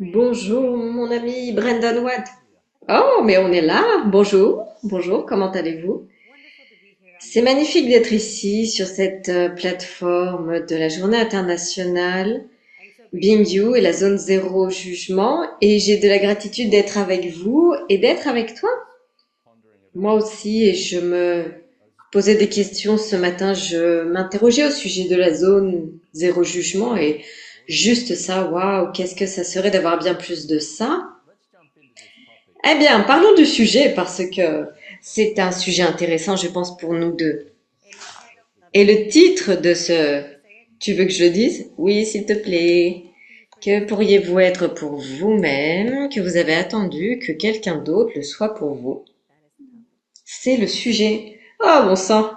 Bonjour, mon ami Brendan Watt. Oh, mais on est là. Bonjour, bonjour, comment allez-vous? C'est magnifique d'être ici sur cette plateforme de la Journée internationale Being You et la zone zéro jugement. Et j'ai de la gratitude d'être avec vous et d'être avec toi. Moi aussi, et je me posais des questions ce matin. Je m'interrogeais au sujet de la zone zéro jugement et juste ça, waouh, qu'est-ce que ça serait d'avoir bien plus de ça? Eh bien, parlons du sujet parce que c'est un sujet intéressant, je pense, pour nous deux. Et le titre de ce... Tu veux que je le dise? Oui, s'il te plaît. Que pourriez-vous être pour vous-même, que vous avez attendu que quelqu'un d'autre le soit pour vous? C'est le sujet. Oh, bon sang.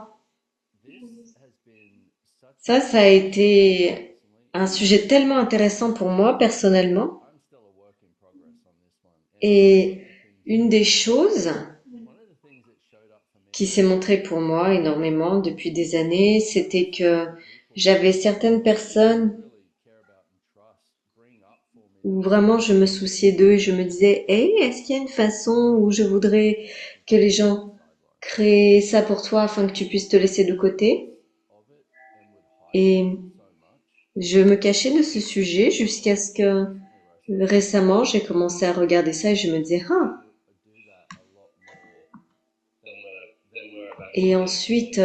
Ça a été un sujet tellement intéressant pour moi personnellement. Et une des choses qui s'est montré pour moi énormément depuis des années, c'était que j'avais certaines personnes où vraiment je me souciais d'eux et je me disais, hey, est-ce qu'il y a une façon où je voudrais que les gens créent ça pour toi afin que tu puisses te laisser de côté? Et je me cachais de ce sujet jusqu'à ce que récemment j'ai commencé à regarder ça et je me disais, ah. Et ensuite,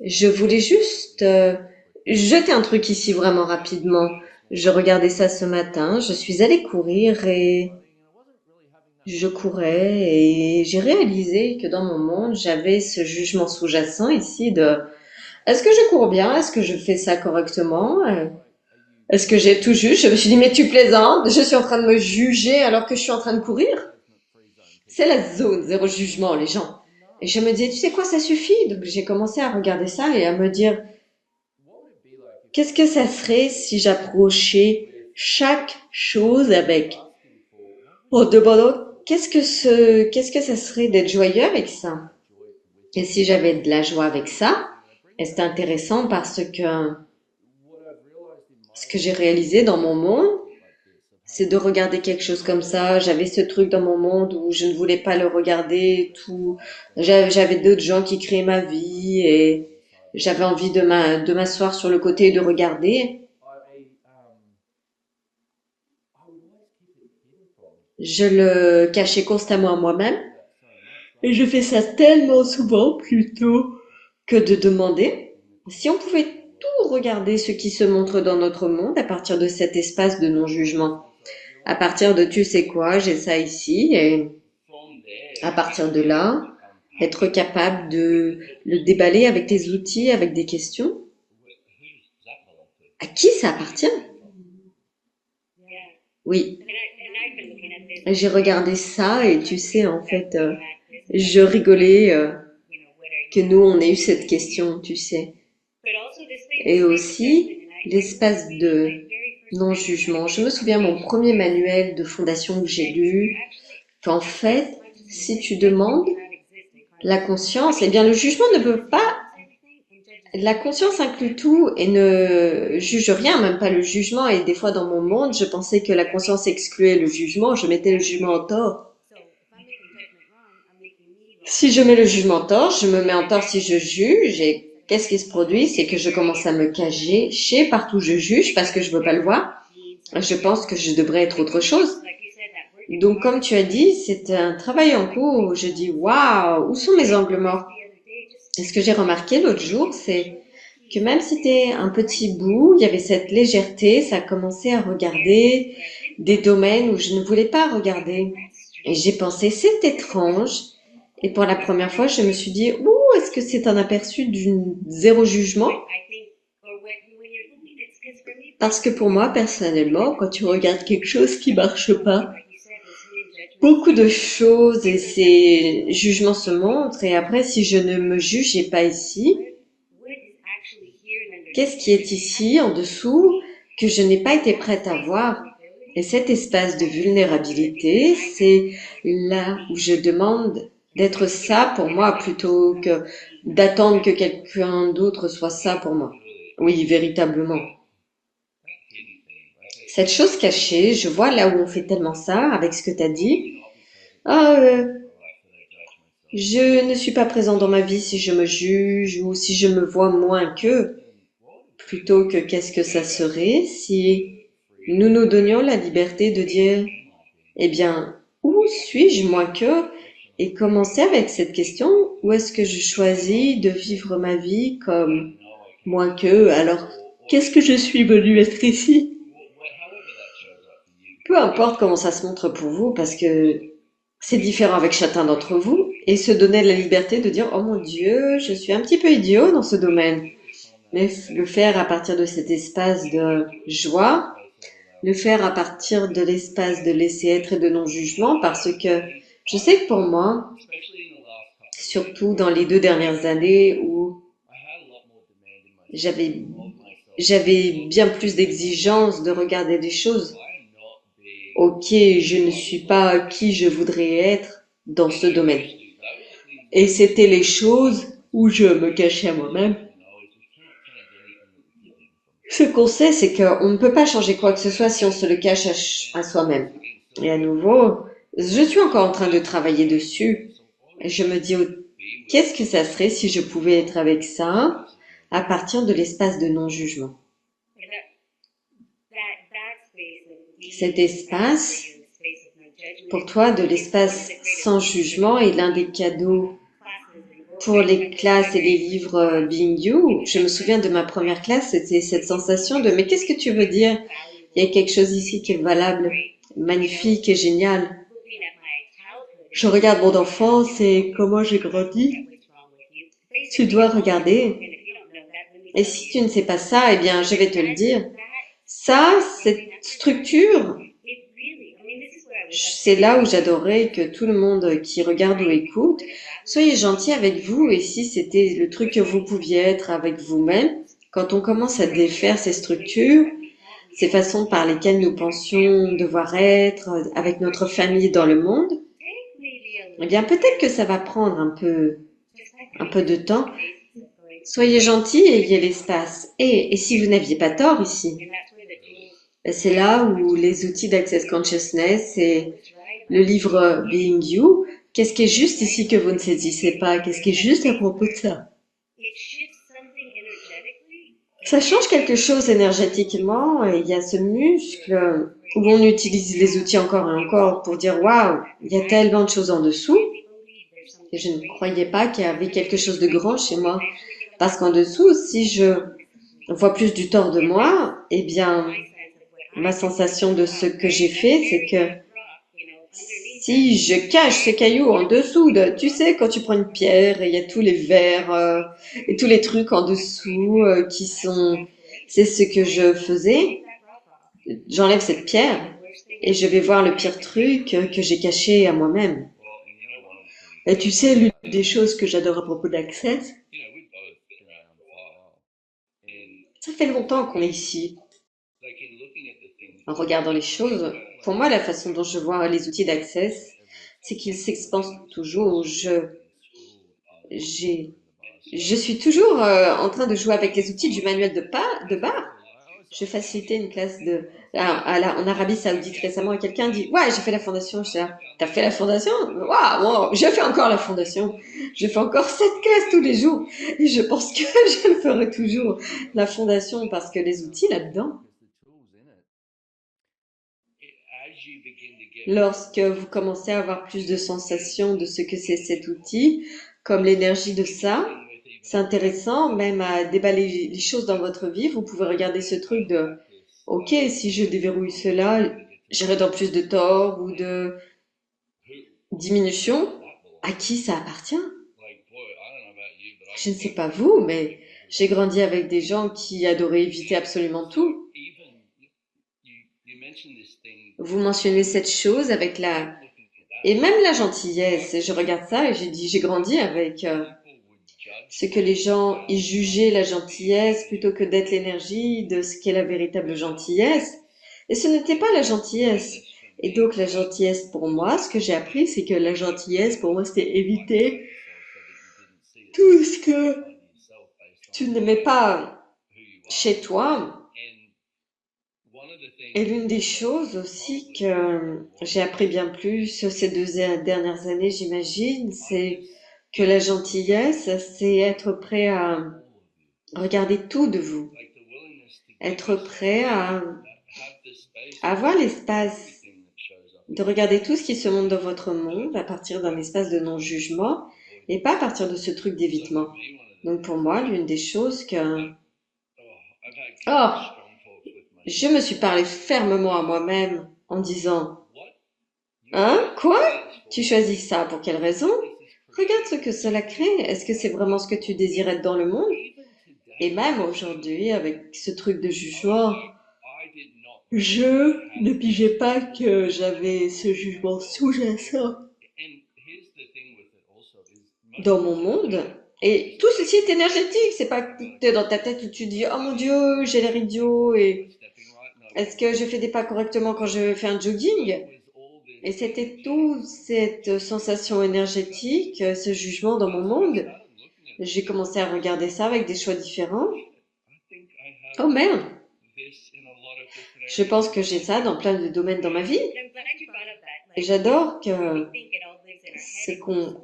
je voulais juste jeter un truc ici vraiment rapidement. Je regardais ça ce matin, je suis allée courir et je courais et j'ai réalisé que dans mon monde, j'avais ce jugement sous-jacent ici de est-ce que je cours bien? Est-ce que je fais ça correctement? Est-ce que j'ai tout juste? Je me suis dit mais tu plaisantes, je suis en train de me juger alors que je suis en train de courir. C'est la zone zéro jugement les gens. Et je me disais tu sais quoi ça suffit. Donc j'ai commencé à regarder ça et à me dire qu'est-ce que ça serait si j'approchais chaque chose avec en demandant qu'est-ce que ça serait d'être joyeux avec ça? Et si j'avais de la joie avec ça, et c'est intéressant parce que ce que j'ai réalisé dans mon monde, c'est de regarder quelque chose comme ça. J'avais ce truc dans mon monde où je ne voulais pas le regarder, tout. J'avais d'autres gens qui créaient ma vie et j'avais envie de m'asseoir sur le côté et de regarder. Je le cachais constamment à moi-même. Et je fais ça tellement souvent plutôt que de demander si on pouvait tout regarder ce qui se montre dans notre monde à partir de cet espace de non-jugement. À partir de tu sais quoi, j'ai ça ici et à partir de là, être capable de le déballer avec tes outils, avec des questions. À qui ça appartient? Oui, j'ai regardé ça et tu sais, en fait, je rigolais que nous, on ait eu cette question, tu sais. Et aussi, l'espace de non-jugement. Je me souviens mon premier manuel de fondation que j'ai lu, qu'en fait, si tu demandes la conscience, eh bien le jugement ne peut pas. La conscience inclut tout et ne juge rien, même pas le jugement. Et des fois dans mon monde, je pensais que la conscience excluait le jugement, je mettais le jugement en tort. Si je mets le jugement en tort, je me mets en tort si je juge. Et qu'est-ce qui se produit? C'est que je commence à me cacher partout où je juge parce que je veux pas le voir. Je pense que je devrais être autre chose. Donc, comme tu as dit, c'est un travail en cours où je dis, waouh, où sont mes angles morts? Et ce que j'ai remarqué l'autre jour, c'est que même si c'était un petit bout, il y avait cette légèreté, ça a commencé à regarder des domaines où je ne voulais pas regarder. Et j'ai pensé, c'est étrange. Et pour la première fois, je me suis dit, ouh, est-ce que c'est un aperçu d'une zéro jugement? Parce que pour moi, personnellement, quand tu regardes quelque chose qui marche pas, beaucoup de choses et ces jugements se montrent. Et après, si je ne me jugeais pas ici, qu'est-ce qui est ici, en dessous, que je n'ai pas été prête à voir? Et cet espace de vulnérabilité, c'est là où je demande d'être ça pour moi plutôt que d'attendre que quelqu'un d'autre soit ça pour moi. Oui, véritablement. cette chose cachée, je vois là où on fait tellement ça avec ce que tu as dit. Ah, je ne suis pas présent dans ma vie si je me juge ou si je me vois moins qu'eux, plutôt que qu'est-ce que ça serait si nous nous donnions la liberté de dire, eh bien, où suis-je moins qu'eux? Et commencer avec cette question, où est-ce que je choisis de vivre ma vie comme moins qu'eux? Alors, qu'est-ce que je suis venu être ici? Peu importe comment ça se montre pour vous, parce que c'est différent avec chacun d'entre vous, et se donner la liberté de dire, oh mon Dieu, je suis un petit peu idiot dans ce domaine. Mais le faire à partir de cet espace de joie, le faire à partir de l'espace de laisser être et de non-jugement, parce que je sais que pour moi, surtout dans les 2 dernières années où j'avais j'avais bien plus d'exigences de regarder des choses. Ok, je ne suis pas qui je voudrais être dans ce domaine. Et c'était les choses où je me cachais à moi-même. Ce qu'on sait, c'est qu'on ne peut pas changer quoi que ce soit si on se le cache à soi-même. Et à nouveau, je suis encore en train de travailler dessus. Et je me dis, qu'est-ce que ça serait si je pouvais être avec ça à partir de l'espace de non-jugement? Cet espace, pour toi, de l'espace sans jugement est l'un des cadeaux pour les classes et les livres Being You. Je me souviens de ma première classe, c'était cette sensation de mais qu'est-ce que tu veux dire? Il y a quelque chose ici qui est valable, magnifique et génial. Je regarde mon enfance et comment j'ai grandi. Tu dois regarder. Et si tu ne sais pas ça, eh bien, je vais te le dire. Ça, cette structure, c'est là où j'adorais que tout le monde qui regarde ou écoute, soyez gentil avec vous. Et si c'était le truc que vous pouviez être avec vous-même, quand on commence à défaire ces structures, ces façons par lesquelles nous pensions devoir être avec notre famille dans le monde, eh bien, peut-être que ça va prendre un peu de temps. Soyez gentil et ayez l'espace. Et si vous n'aviez pas tort ici, c'est là où les outils d'Access Consciousness et le livre Being You, qu'est-ce qui est juste ici que vous ne saisissez pas? Qu'est-ce qui est juste à propos de ça? Ça change quelque chose énergétiquement et il y a ce muscle où on utilise les outils encore et encore pour dire waouh, il y a tellement de choses en dessous et je ne croyais pas qu'il y avait quelque chose de grand chez moi. Parce qu'en dessous, si je vois plus du tort de moi, eh bien, ma sensation de ce que j'ai fait, c'est que si je cache ce caillou en dessous de, tu sais, quand tu prends une pierre et il y a tous les verres et tous les trucs en dessous qui sont, c'est ce que je faisais. J'enlève cette pierre et je vais voir le pire truc que j'ai caché à moi-même. Et tu sais, l'une des choses que j'adore à propos d'Access, ça fait longtemps qu'on est ici. En regardant les choses, pour moi, la façon dont je vois les outils d'Access, c'est qu'ils s'expansent toujours. J'ai, je suis toujours en train de jouer avec les outils du manuel de bar. Je facilitais une classe en Arabie Saoudite récemment et quelqu'un dit, ouais, j'ai fait la fondation. Je dis, ah, t'as fait la fondation? Waouh, wow, je fais encore la fondation. Je fais encore cette classe tous les jours. Et je pense que je le ferai toujours, la fondation, parce que les outils là-dedans, lorsque vous commencez à avoir plus de sensations de ce que c'est cet outil, comme l'énergie de ça, c'est intéressant même à déballer les choses dans votre vie. Vous pouvez regarder ce truc de, ok, si je déverrouille cela, j'irai dans plus de tort ou de diminution. À qui ça appartient? Je ne sais pas vous, mais j'ai grandi avec des gens qui adoraient éviter absolument tout. Vous mentionnez cette chose avec et même la gentillesse. Et je regarde ça et j'ai dit, j'ai grandi avec ce que les gens y jugeaient la gentillesse plutôt que d'être l'énergie de ce qu'est la véritable gentillesse. Et ce n'était pas la gentillesse. Et donc la gentillesse pour moi, ce que j'ai appris, c'est que la gentillesse pour moi, c'était éviter tout ce que tu n'aimais pas chez toi Et l'une des choses aussi que j'ai appris bien plus ces dernières années, j'imagine, c'est que la gentillesse, c'est être prêt à regarder tout de vous, être prêt à avoir l'espace de regarder tout ce qui se montre dans votre monde à partir d'un espace de non-jugement et pas à partir de ce truc d'évitement. Donc pour moi, l'une des choses que... Oh, je me suis parlé fermement à moi-même en disant, hein, quoi? Tu choisis ça pour quelle raison? Regarde ce que cela crée. Est-ce que c'est vraiment ce que tu désires être dans le monde? Et même aujourd'hui, avec ce truc de jugement, je ne pigeais pas que j'avais ce jugement sous-jacent dans mon monde. Et tout ceci est énergétique. C'est pas que t'es dans ta tête où tu dis, oh mon Dieu, j'ai l'air idiot et est-ce que je fais des pas correctement quand je fais un jogging? Et c'était toute cette sensation énergétique, ce jugement dans mon monde. J'ai commencé à regarder ça avec des choix différents. Oh merde, je pense que j'ai ça dans plein de domaines dans ma vie. Et j'adore que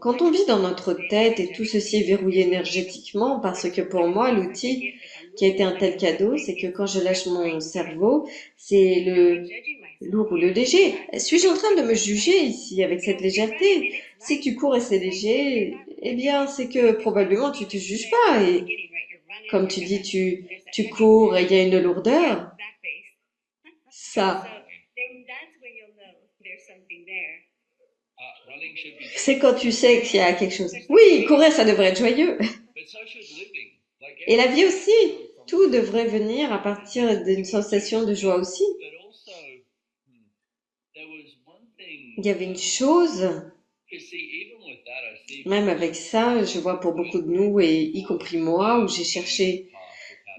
quand on vit dans notre tête et tout ceci est verrouillé énergétiquement, parce que pour moi, l'outil qui a été un tel cadeau, c'est que quand je lâche mon cerveau, c'est le lourd ou le léger. Suis-je en train de me juger ici avec cette légèreté? Si tu cours et c'est léger, eh bien, c'est que probablement tu te juges pas. Et comme tu dis, tu cours et il y a une lourdeur. Ça, c'est quand tu sais qu'il y a quelque chose. Oui, courir, ça devrait être joyeux. Et la vie aussi, tout devrait venir à partir d'une sensation de joie aussi. Il y avait une chose, même avec ça, je vois pour beaucoup de nous, et y compris moi, où j'ai cherché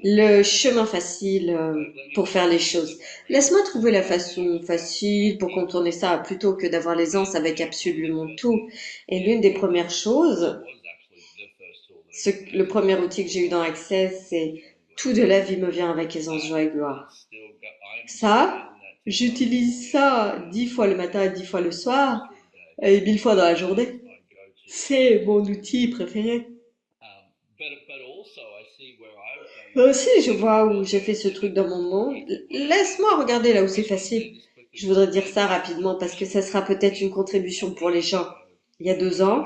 le chemin facile pour faire les choses. Laisse-moi trouver la façon facile pour contourner ça plutôt que d'avoir l'aisance avec absolument tout. Et l'une des premières choses, le premier outil que j'ai eu dans Access, c'est tout de la vie me vient avec aisance, joie et gloire. Ça, j'utilise ça 10 fois le matin et 10 fois le soir et 1000 fois dans la journée. C'est mon outil préféré. Moi aussi, je vois où j'ai fait ce truc dans mon monde. Laisse-moi regarder là où c'est facile. Je voudrais dire ça rapidement parce que ça sera peut-être une contribution pour les gens. Il y a 2 ans,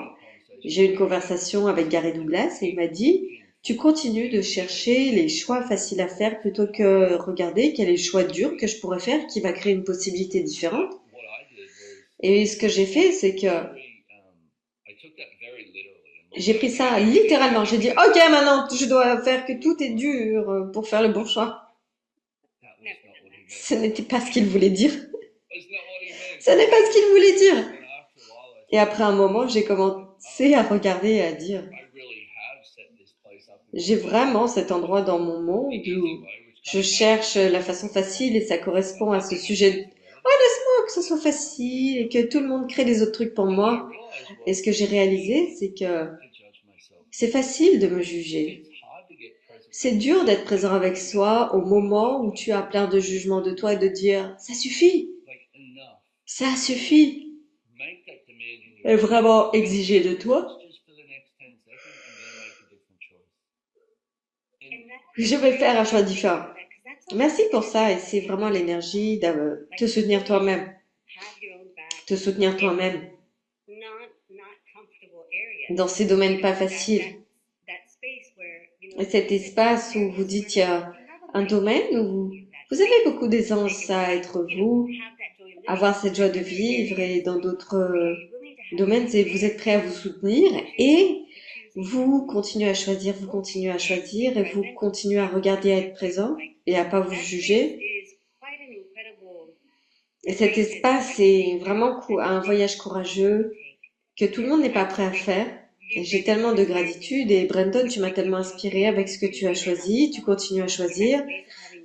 j'ai eu une conversation avec Gary Douglas et il m'a dit, tu continues de chercher les choix faciles à faire plutôt que regarder quel est le choix dur que je pourrais faire qui va créer une possibilité différente. Et ce que j'ai fait, c'est que j'ai pris ça littéralement. J'ai dit, ok, maintenant, je dois faire que tout est dur pour faire le bon choix. Ce n'était pas ce qu'il voulait dire. Ce n'est pas ce qu'il voulait dire. Et après un moment, j'ai commencé à regarder et à dire, j'ai vraiment cet endroit dans mon monde où je cherche la façon facile et ça correspond à ce sujet. Oh, laisse-moi que ce soit facile et que tout le monde crée des autres trucs pour moi. Et ce que j'ai réalisé, c'est que c'est facile de me juger. C'est dur d'être présent avec soi au moment où tu as plein de jugements de toi et de dire, ça suffit. Et vraiment exiger de toi, je vais faire un choix différent. Merci pour ça et c'est vraiment l'énergie de te soutenir toi-même, te soutenir toi-même dans ces domaines pas faciles. Et cet espace où vous dites il y a un domaine où vous avez beaucoup d'aisance à être vous, avoir cette joie de vivre et dans d'autres domaines, vous êtes prêt à vous soutenir et vous continuez à choisir, vous continuez à choisir et vous continuez à regarder, à être présent et à pas vous juger. Et cet espace est vraiment un voyage courageux que tout le monde n'est pas prêt à faire. Et j'ai tellement de gratitude et Brandon, tu m'as tellement inspiré avec ce que tu as choisi, tu continues à choisir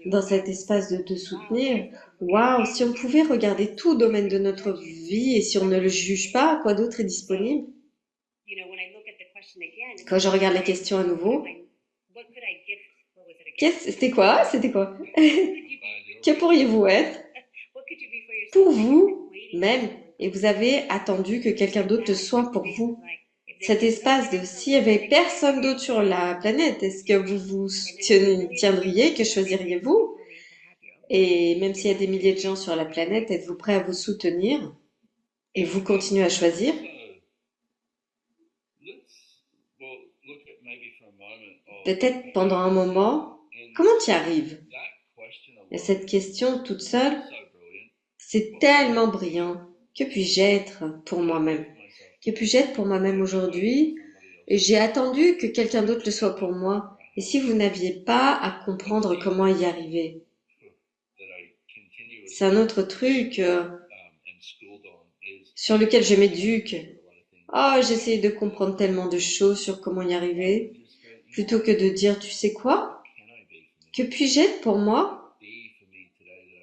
dans cet espace de te soutenir. Waouh, si on pouvait regarder tout domaine de notre vie et si on ne le juge pas, quoi d'autre est disponible? Quand je regarde la question à nouveau, c'était quoi? C'était quoi? Que pourriez-vous être pour vous-même? Et vous avez attendu que quelqu'un d'autre le soit pour vous. Cet espace de s'il y avait personne d'autre sur la planète, est-ce que vous vous tiendriez, que choisiriez-vous? Et même s'il y a des milliers de gens sur la planète, êtes-vous prêt à vous soutenir et vous continuez à choisir? Peut-être pendant un moment, comment tu y arrives? Et cette question toute seule, c'est tellement brillant. Que puis-je être pour moi-même? Que puis-je être pour moi-même aujourd'hui? Et j'ai attendu que quelqu'un d'autre le soit pour moi. Et si vous n'aviez pas à comprendre comment y arriver? C'est un autre truc sur lequel je m'éduque. Oh, j'essaie de comprendre tellement de choses sur comment y arriver, plutôt que de dire, tu sais quoi? Que puis-je être pour moi?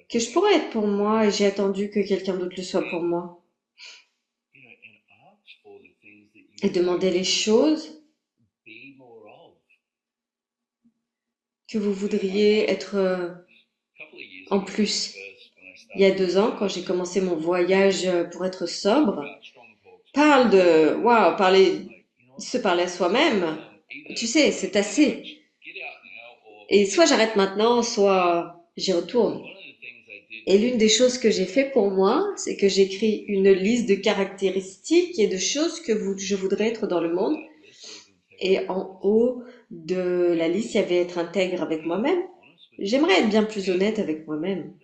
Que je pourrais être pour moi et j'ai attendu que quelqu'un d'autre le soit pour moi. Et demander les choses que vous voudriez être en plus. Il y a 2 ans, quand j'ai commencé mon voyage pour être sobre, parle de, waouh, se parler à soi-même. Tu sais, c'est assez. Et soit j'arrête maintenant, soit j'y retourne. Et l'une des choses que j'ai fait pour moi, c'est que j'écris une liste de caractéristiques et de choses que je voudrais être dans le monde. Et en haut de la liste, il y avait être intègre avec moi-même. J'aimerais être bien plus honnête avec moi-même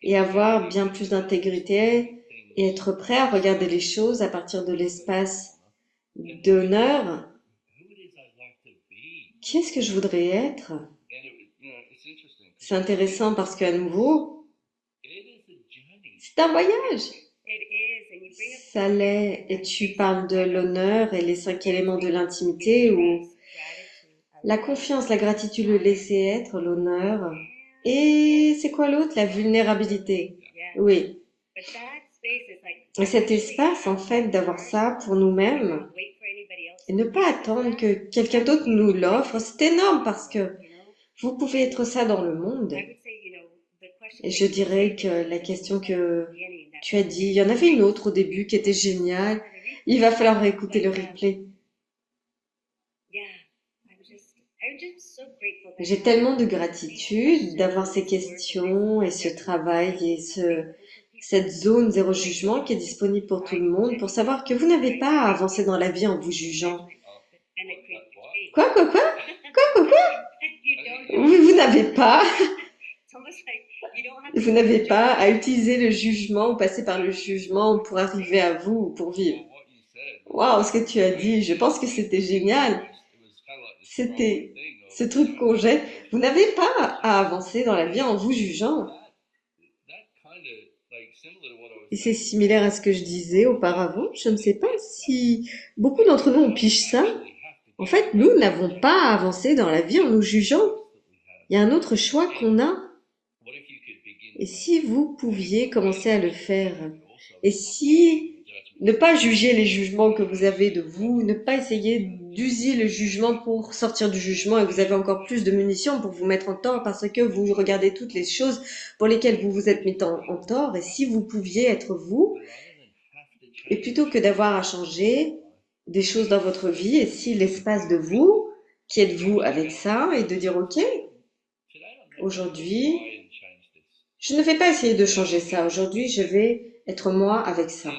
et avoir bien plus d'intégrité et être prêt à regarder les choses à partir de l'espace d'honneur. Qui est-ce que je voudrais être? C'est intéressant parce qu'à nouveau, c'est un voyage. Ça l'est. Et tu parles de l'honneur et les 5 éléments de l'intimité ou la confiance, la gratitude, le laisser être, l'honneur. Et c'est quoi l'autre? La vulnérabilité. Oui. Et cet espace, en fait, d'avoir ça pour nous-mêmes et ne pas attendre que quelqu'un d'autre nous l'offre, c'est énorme parce que vous pouvez être ça dans le monde. Et je dirais que la question que tu as dit, il y en avait une autre au début qui était géniale. Il va falloir écouter le replay. J'ai tellement de gratitude d'avoir ces questions et ce travail et cette zone zéro jugement qui est disponible pour tout le monde pour savoir que vous n'avez pas à avancer dans la vie en vous jugeant. Quoi, quoi, quoi? Quoi, quoi, quoi? Vous n'avez pas, vous n'avez pas à utiliser le jugement ou passer par le jugement pour arriver à vous ou pour vivre. Waouh, ce que tu as dit, je pense que c'était génial. C'était ce truc qu'on jette. Vous n'avez pas à avancer dans la vie en vous jugeant. Et c'est similaire à ce que je disais auparavant. Je ne sais pas si beaucoup d'entre nous ont pige ça. En fait, nous n'avons pas à avancer dans la vie en nous jugeant. Il y a un autre choix qu'on a. Et si vous pouviez commencer à le faire? Et si ne pas juger les jugements que vous avez de vous, ne pas essayer d'user le jugement pour sortir du jugement et vous avez encore plus de munitions pour vous mettre en tort parce que vous regardez toutes les choses pour lesquelles vous vous êtes mis en tort. Et si vous pouviez être vous, et plutôt que d'avoir à changer des choses dans votre vie, et si l'espace de vous, qui êtes-vous avec ça, et de dire, OK, aujourd'hui, je ne vais pas essayer de changer ça. Aujourd'hui, je vais être moi avec ça.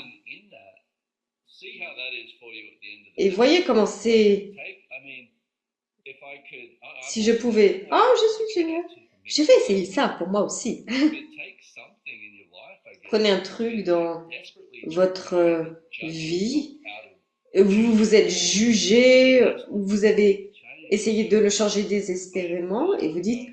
Et voyez comment c'est, si je pouvais, oh, je suis génial. Je vais essayer ça pour moi aussi. Prenez un truc dans votre vie, vous vous êtes jugé, vous avez essayé de le changer désespérément et vous dites,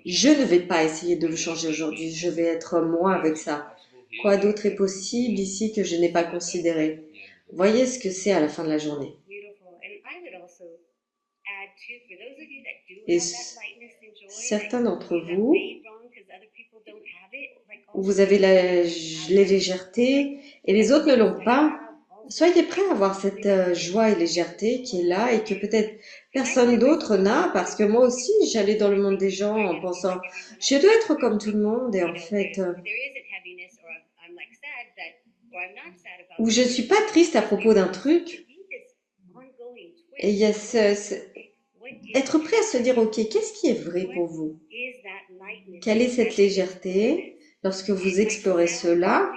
je ne vais pas essayer de le changer aujourd'hui, je vais être moi avec ça. Quoi d'autre est possible ici que je n'ai pas considéré? Voyez ce que c'est à la fin de la journée. Et certains d'entre vous, vous avez la légèreté et les autres ne l'ont pas. Soyez prêts à avoir cette joie et légèreté qui est là et que peut-être Personne d'autre n'a, parce que moi aussi, j'allais dans le monde des gens en pensant, je dois être comme tout le monde, et en fait, où je suis pas triste à propos d'un truc, et il y a être prêt à se dire, ok, qu'est-ce qui est vrai pour vous? Quelle est cette légèreté lorsque vous explorez cela?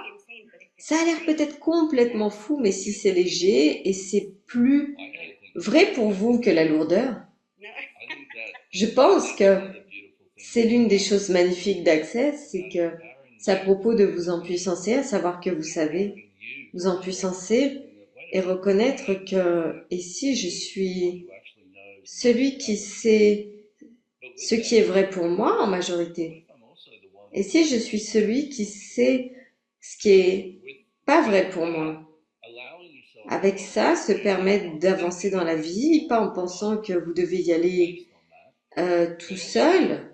Ça a l'air peut-être complètement fou, mais si c'est léger et c'est plus vrai pour vous que la lourdeur, je pense que c'est l'une des choses magnifiques d'Access, c'est que c'est à propos de vous empuissancer, à savoir que vous savez vous empuissancer et reconnaître que ici je suis celui qui sait ce qui est vrai pour moi en majorité. Et si je suis celui qui sait ce qui est pas vrai pour moi, avec ça, se permettre d'avancer dans la vie, pas en pensant que vous devez y aller tout seul,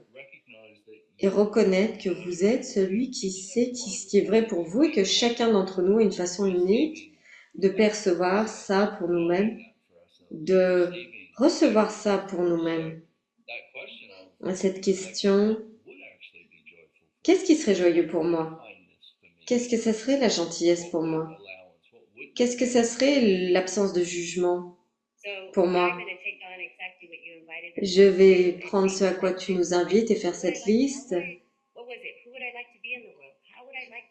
et reconnaître que vous êtes celui qui sait ce qui est vrai pour vous et que chacun d'entre nous a une façon unique de percevoir ça pour nous-mêmes, de recevoir ça pour nous-mêmes. Cette question, qu'est-ce qui serait joyeux pour moi? Qu'est-ce que ça serait la gentillesse pour moi? Qu'est-ce que ça serait l'absence de jugement pour moi? Je vais prendre ce à quoi tu nous invites et faire cette liste.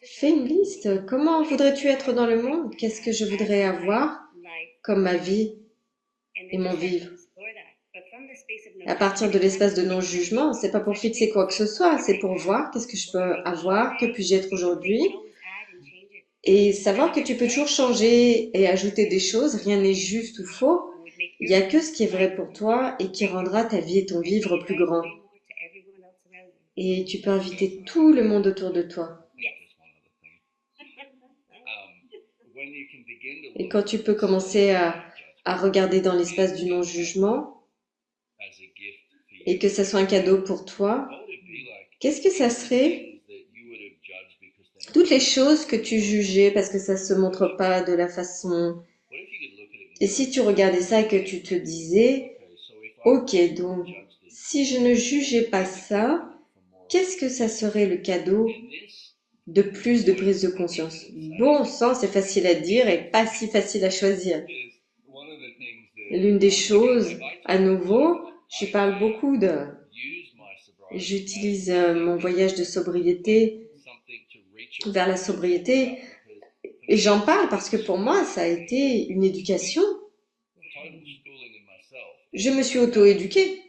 Fais une liste. Comment voudrais-tu être dans le monde? Qu'est-ce que je voudrais avoir comme ma vie et mon vivre? À partir de l'espace de non-jugement, c'est pas pour fixer quoi que ce soit, c'est pour voir qu'est-ce que je peux avoir, que puis-je être aujourd'hui, et savoir que tu peux toujours changer et ajouter des choses, rien n'est juste ou faux. Il n'y a que ce qui est vrai pour toi et qui rendra ta vie et ton vivre plus grand. Et tu peux inviter tout le monde autour de toi. Et quand tu peux commencer à regarder dans l'espace du non-jugement et que ça soit un cadeau pour toi, qu'est-ce que ça serait toutes les choses que tu jugeais parce que ça se montre pas de la façon. Et si tu regardais ça et que tu te disais, ok, donc si je ne jugeais pas ça, qu'est-ce que ça serait le cadeau de plus de prise de conscience? Bon sang, c'est facile à dire et pas si facile à choisir. L'une des choses, à nouveau, je parle beaucoup de. J'utilise mon voyage de sobriété vers la sobriété et j'en parle parce que pour moi, ça a été une éducation. Je me suis auto-éduquée.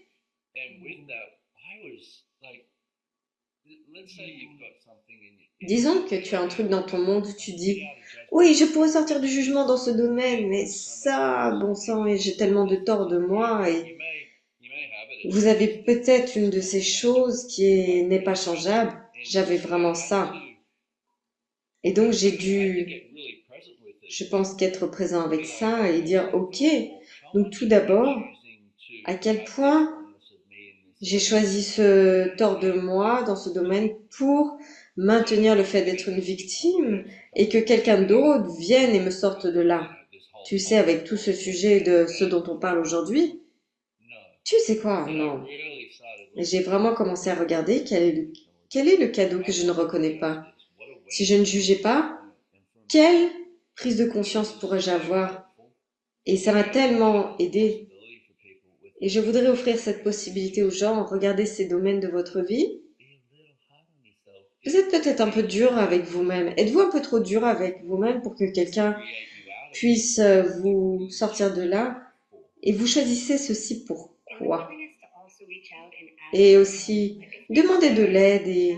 Disons que tu as un truc dans ton monde, tu dis, oui, je pourrais sortir du jugement dans ce domaine, mais ça, bon sang, et j'ai tellement de tort de moi, et vous avez peut-être une de ces choses qui n'est pas changeable. J'avais vraiment ça. Et donc j'ai dû, je pense qu'être présent avec ça et dire, ok, donc tout d'abord, à quel point j'ai choisi ce tort de moi dans ce domaine pour maintenir le fait d'être une victime et que quelqu'un d'autre vienne et me sorte de là. Tu sais, avec tout ce sujet de ce dont on parle aujourd'hui, tu sais quoi? Non. J'ai vraiment commencé à regarder quel est le cadeau que je ne reconnais pas. Si je ne jugeais pas, quelle prise de conscience pourrais-je avoir? Et ça m'a tellement aidé. Et je voudrais offrir cette possibilité aux gens. Regardez ces domaines de votre vie. Vous êtes peut-être un peu dur avec vous-même. Êtes-vous un peu trop dur avec vous-même pour que quelqu'un puisse vous sortir de là? Et vous choisissez ceci pourquoi? Et aussi, demandez de l'aide et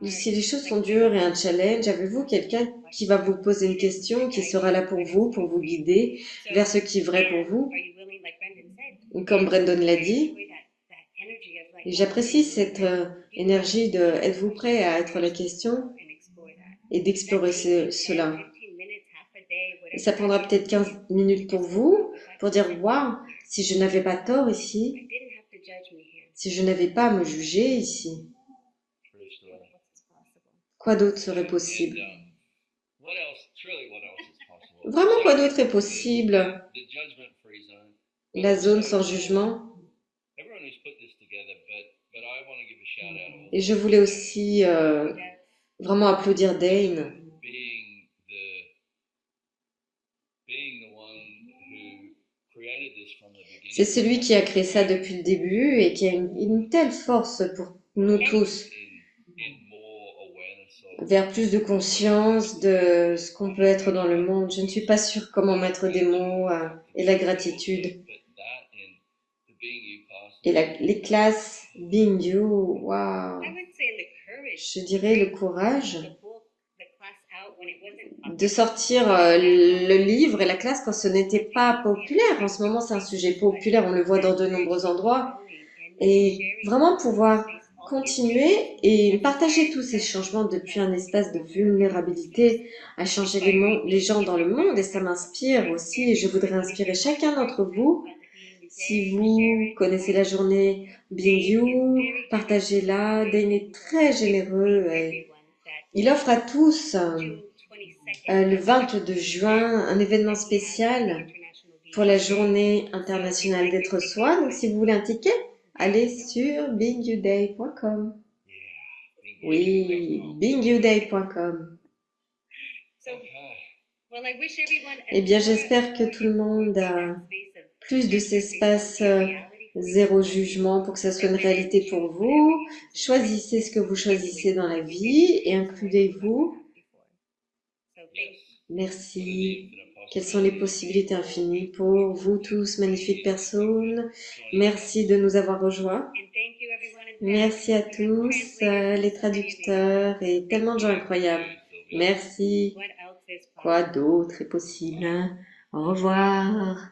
si les choses sont dures et un challenge, avez-vous quelqu'un qui va vous poser une question, qui sera là pour vous guider vers ce qui est vrai pour vous? Comme Brandon l'a dit, et j'apprécie cette énergie de êtes-vous prêt à être la question et d'explorer cela. Et ça prendra peut-être 15 minutes pour vous, pour dire, waouh, si je n'avais pas tort ici, si je n'avais pas à me juger ici, quoi d'autre serait possible? Vraiment, quoi d'autre est possible? La zone sans jugement. Et je voulais aussi vraiment applaudir Dane. C'est celui qui a créé ça depuis le début et qui a une telle force pour nous tous vers plus de conscience de ce qu'on peut être dans le monde. Je ne suis pas sûre comment mettre des mots et la gratitude. Et les classes Being You, waouh. Je dirais le courage de sortir le livre et la classe quand ce n'était pas populaire. En ce moment, c'est un sujet populaire, on le voit dans de nombreux endroits. Et vraiment pouvoir continuer et partager tous ces changements depuis un espace de vulnérabilité à changer les gens dans le monde. Et ça m'inspire aussi et je voudrais inspirer chacun d'entre vous. Si vous connaissez la journée Being You, partagez-la. Dane est très généreux et il offre à tous le 22 juin un événement spécial pour la journée internationale d'être soi. Donc si vous voulez un ticket, allez sur beingyouday.com. Oui, beingyouday.com. Eh bien, j'espère que tout le monde a plus de cet espace zéro jugement pour que ça soit une réalité pour vous. Choisissez ce que vous choisissez dans la vie et incluez-vous. Merci. Quelles sont les possibilités infinies pour vous tous, magnifiques personnes. Merci de nous avoir rejoints. Merci à tous, les traducteurs et tellement de gens incroyables. Merci. Quoi d'autre est possible, hein? Au revoir.